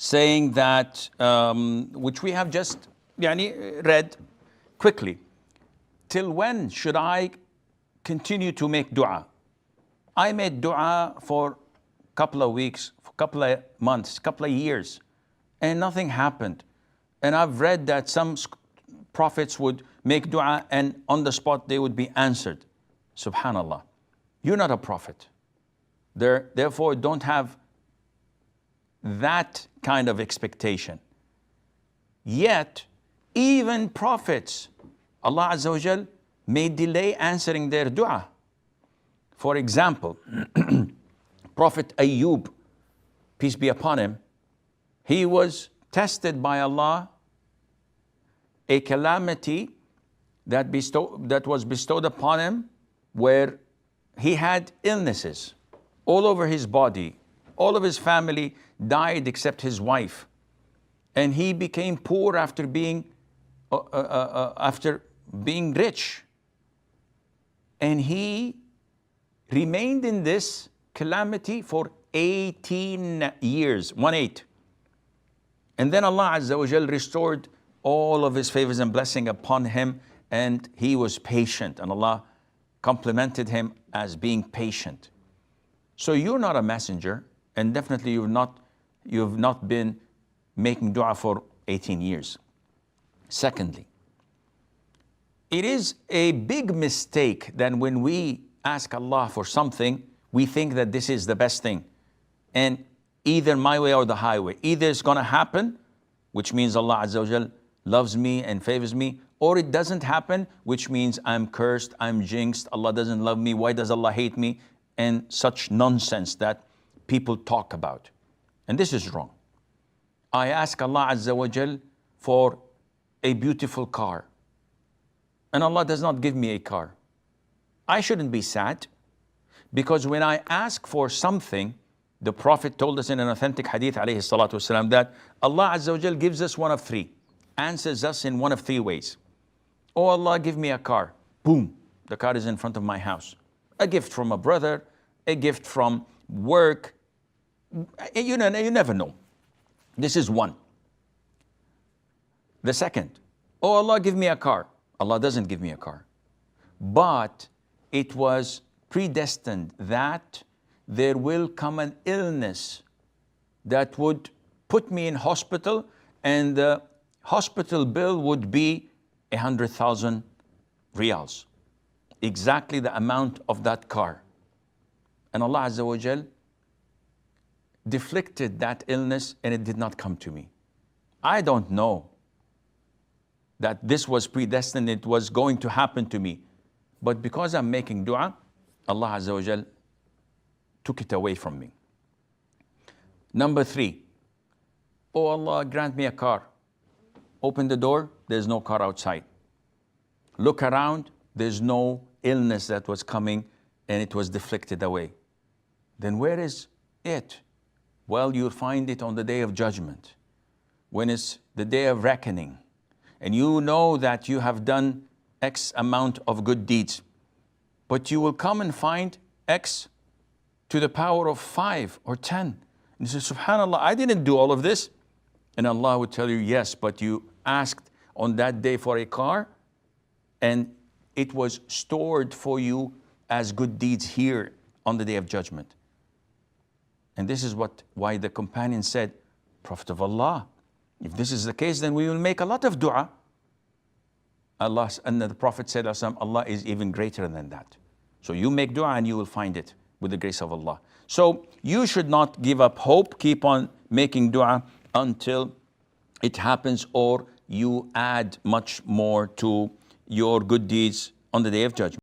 saying that, which we have just read quickly. Till when should I continue to make dua? I made dua for a couple of weeks, for a couple of months, a couple of years, and nothing happened. And I've read that some prophets would make dua and on the spot they would be answered. Subhanallah. You're not a prophet. Therefore, don't have that kind of expectation. Yet, even prophets, Allah Azza wa Jal may delay answering their dua. For example, Prophet Ayyub, peace be upon him, he was tested by Allah, a calamity that was bestowed upon him, where he had illnesses all over his body. All of his family died except his wife. And he became poor after being rich. And he remained in this calamity for 18 years, 18. And then Allah Azza wa Jal restored all of his favors and blessing upon him, and he was patient, and Allah complimented him as being patient. So you're not a messenger, and definitely you've not been making dua for 18 years. Secondly, it is a big mistake that when we ask Allah for something, we think that this is the best thing. And either my way or the highway. Either it's going to happen, which means Allah Azza wa Jal loves me and favors me, or it doesn't happen, which means I'm cursed, I'm jinxed, Allah doesn't love me, why does Allah hate me? And such nonsense that people talk about. And this is wrong. I ask Allah Azza wa Jal for a beautiful car, and Allah does not give me a car. I shouldn't be sad, because when I ask for something, the Prophet told us in an authentic hadith, alayhi salatu wasalam, that Allah Azza wa Jal gives us one of three, answers us in one of three ways. Oh Allah, give me a car. Boom, the car is in front of my house. A gift from a brother, a gift from work. You never know. This is one. The second, oh Allah, give me a car. Allah doesn't give me a car. But it was predestined that there will come an illness that would put me in hospital, and the hospital bill would be 100,000 riyals. Exactly the amount of that car. And Allah Azza wa Jal deflected that illness, and it did not come to me. I don't know that this was predestined, it was going to happen to me. But because I'm making dua, Allah Azza wa Jal took it away from me. Number three, oh Allah, grant me a car. Open the door, there's no car outside. Look around, there's no illness that was coming, and it was deflected away. Then where is it? Well, you'll find it on the day of judgment, when it's the day of reckoning, and you know that you have done X amount of good deeds, but you will come and find X to the power of 5 or 10. And you say, subhanallah, I didn't do all of this. And Allah would tell you, yes, but you asked on that day for a car, and it was stored for you as good deeds here on the day of judgment. And this is why the companion said, Prophet of Allah, if this is the case, then we will make a lot of dua. And the Prophet said, Allah is even greater than that. So you make dua and you will find it with the grace of Allah. So you should not give up hope. Keep on making dua until it happens, or you add much more to your good deeds on the day of judgment.